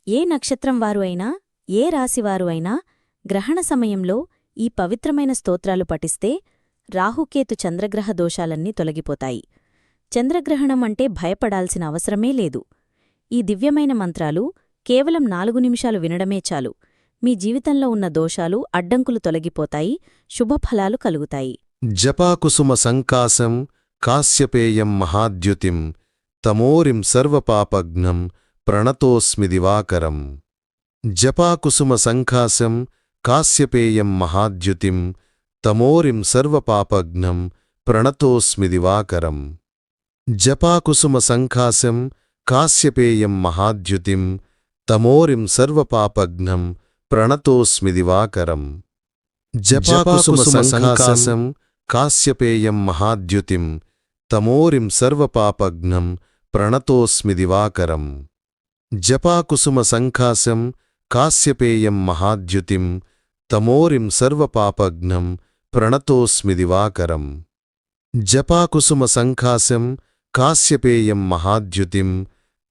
ఏ నక్షత్రం వారు అయినా ఏ రాశివారు అయినా గ్రహణ సమయంలో ఈ పవిత్రమైన స్తోత్రాలు పఠిస్తే రాహుకేతు చంద్రగ్రహ దోషాలన్నీ తొలగిపోతాయి. చంద్రగ్రహణం అంటే భయపడాల్సిన అవసరమే లేదు. ఈ దివ్యమైన మంత్రాలు కేవలం 4 నిమిషాలు వినడమే చాలు. మీ జీవితంలో ఉన్న దోషాలు అడ్డంకులు తొలగిపోతాయి, శుభఫలాలు కలుగుతాయి. జపాకుసుమ సంకాశం కాశ్యపేయం మహాద్యుతిం తమోరిం సర్వపాపఘ్నం ప్రణతోస్మి దివాకరం. జపాకుసుమ సంకాశం కాశ్యపేయం మహాద్యుతిం తమోరిం సర్వపాపఘ్నం ప్రణతోస్మి దివాకరం. జపాకుసుమ సంకాశం కాశ్యపేయం మహాద్యుతిం తమోరిం సర్వపాపఘ్నం ప్రణతోస్మి దివాకరం. జపాకుసుమ సంకాశం కాశ్యపేయం మహాద్యుతిం తమోరిం సర్వపాపఘ్నం ప్రణతోస్మి దివాకరం. జపాకుసుమ సంకాశం కాశ్యపేయం మహాద్యుతిం తమోరిం సర్వపాపఘ్నం ప్రణతోస్మి దివాకరం. జపాకుసుమ సంకాశం కాశ్యపేయం మహాద్యుతిం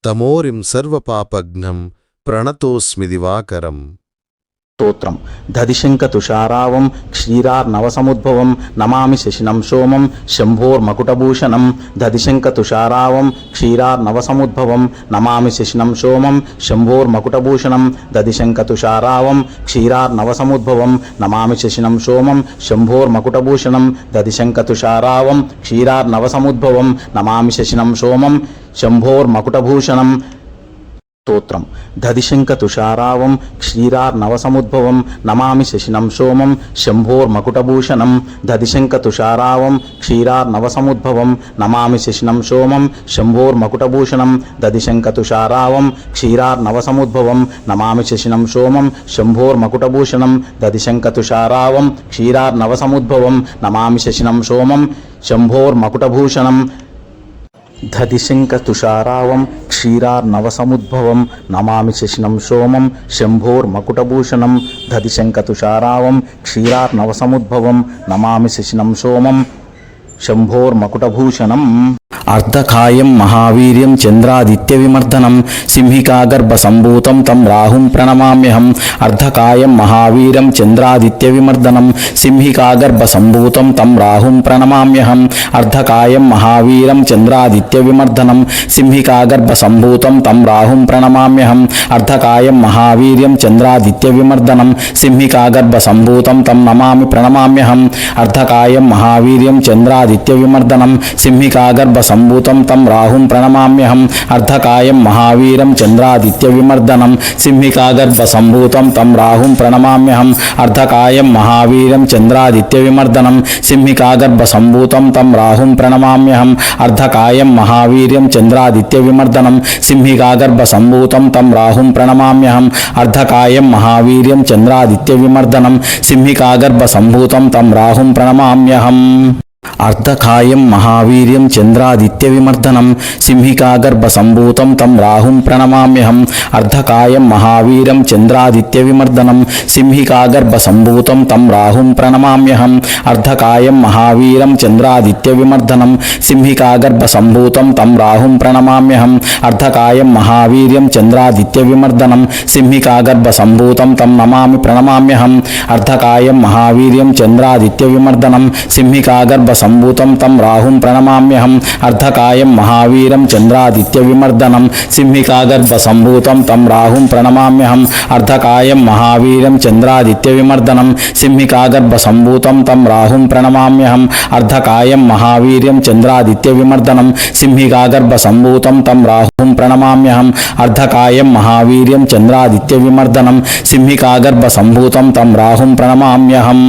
తమోరిం సర్వపాపఘ్నం ప్రణతోస్మి దివాకరం. స్తోత్రం. దదిశంక తుషారావం క్షీరార్నవసముద్భవం నమామి శశినం సోమం శంభోర్మకుటభూషణం. దదిశంక తుషారావం క్షీరార్నవసముద్భవం నమామి శశినం సోమం శంభోర్మకుటభూషణం. దదిశంక తుషారావం క్షీరార్నవసముద్భవం నమామి శశినం సోమం శంభోర్మకుటభూషణం. దదిశంక తుషారావం క్షీరార్నవసముద్భవం నమామి శశినం సోమం శంభోర్మకుటభూషణం. స్తోత్రం. దదిశంక తుషారావం క్షీరార్నవసముద్భవం నమామి శశినం సోమం శంభోర్మకుటభూషణం. దదిశంక తుషారావం క్షీరార్నవసముద్భవం నమామి శశినం సోమం శంభోర్మకుటభూషణం. దదిశంక తుషారావం క్షీరార్నవసముద్భవం నమామి శశినం సోమం శంభోర్మకుటభూషణం. దదిశంక తుషారావం క్షీరార్నవసముద్భవం నమామి శశినం సోమం శంభోర్మకుటభూషణం. దదిశంక తుషారావం క్షీరార్నవసముద్భవం నమామి శశినం సోమం శంభోర్మకుటభూషణం. దదిశంక తుషారావం క్షీరార్నవసముద్భవం నమామి శశినం సోమం శంభోర్మకుటభూషణం. అర్ధకాయం మహావీర్యం చంద్రాదిత్య విమర్దనం సింహికాగర్భ సంభూతం తం రాహుం ప్రణమామ్యహం. అర్ధకాయం మహావీర్యం చంద్రాదిత్య విమర్దనం సింహికాగర్భ సంభూతం తం రాహుం ప్రణమామ్యహం. అర్ధకాయం మహావీరం చంద్రాదిత్య విమర్దనం సింహికాగర్భ సంభూతం తం రాహుం ప్రణమామ్యహం. అర్ధకాయం మహావీర్యం చంద్రాదిత్య విమర్దనం సింహికాగర్భ సంభూతం తం నమామి ప్రణమామ్యహం. అర్ధకాయం మహావీర్యం చంద్రాదిత్య విమర్దనం సింహికాగర్భ సంభూతం తం రాహుం ప్రణమామ్యహం. అర్ధకాయం మహావీరం చంద్రాదిత్య విమర్దనం సింహికాగర్భ సంభూతం తం రాహుం ప్రణమామ్యహం. అర్ధకాయం మహావీరం చంద్రాదిత్య విమర్దనం సింహికాగర్భ సంభూతం తం రాహుం ప్రణమామ్యహం. అర్ధకాయం మహావీర్యం చంద్రాదిత్య విమర్దనం సింహికాగర్భ సంభూతం తం రాహుం ప్రణమామ్యహం. అర్ధకాయం మహావీర్యం చంద్రాదిత్య విమర్దనం సింహికాగర్భ సంభూతం తం రాహుం ప్రణమామ్యహం. అర్ధకాయం మహావీర్యం చంద్రాదిత్య విమర్దనం సింహికాగర్భ సంభూతం తం రాహుం ప్రణమామ్యహం. అర్ధకాయం మహావీరం చంద్రాదిత్య విమర్దనం సింహికాగర్భ సంభూతం తం రాహుం ప్రణమామ్యహం. అర్ధకాయం మహావీరం చంద్రాదిత్య విమర్దనం సింహికాగర్భ సంభూతం తం రాహుం ప్రణమామ్యహం. అర్ధకాయం మహావీర్యం చంద్రాదిత్య విమర్దనం సింహికాగర్భ సంభూతం తం నమామి ప్రణమామ్యహం. అర్ధకాయం మహావీర్యం చంద్రాదిత్య విమర్దనం సింహికాగర్భ సంభూతం తం రాహుం ప్రణమామ్యహం. అర్ధకాయం మహావీరం చంద్రాదిత్య విమర్దనం సింహికాగర్భ సంభూతం తం రాహుం ప్రణమామ్యహం. అర్ధకాయం మహావీరం చంద్రాదిత్య విమర్దనం సింహికాగర్భ సంభూతం తం రాహుం ప్రణమామ్యహం. అర్ధకాయం మహావీర్యం చంద్రాదిత్య విమర్దనం సింహికాగర్భ సంభూతం తం రాహుం ప్రణమామ్యహం. అర్ధకాయం మహావీర్యం చంద్రాదిత్య విమర్దనం సింహికాగర్భ సంభూతం తం రాహుం ప్రణమామ్యహం.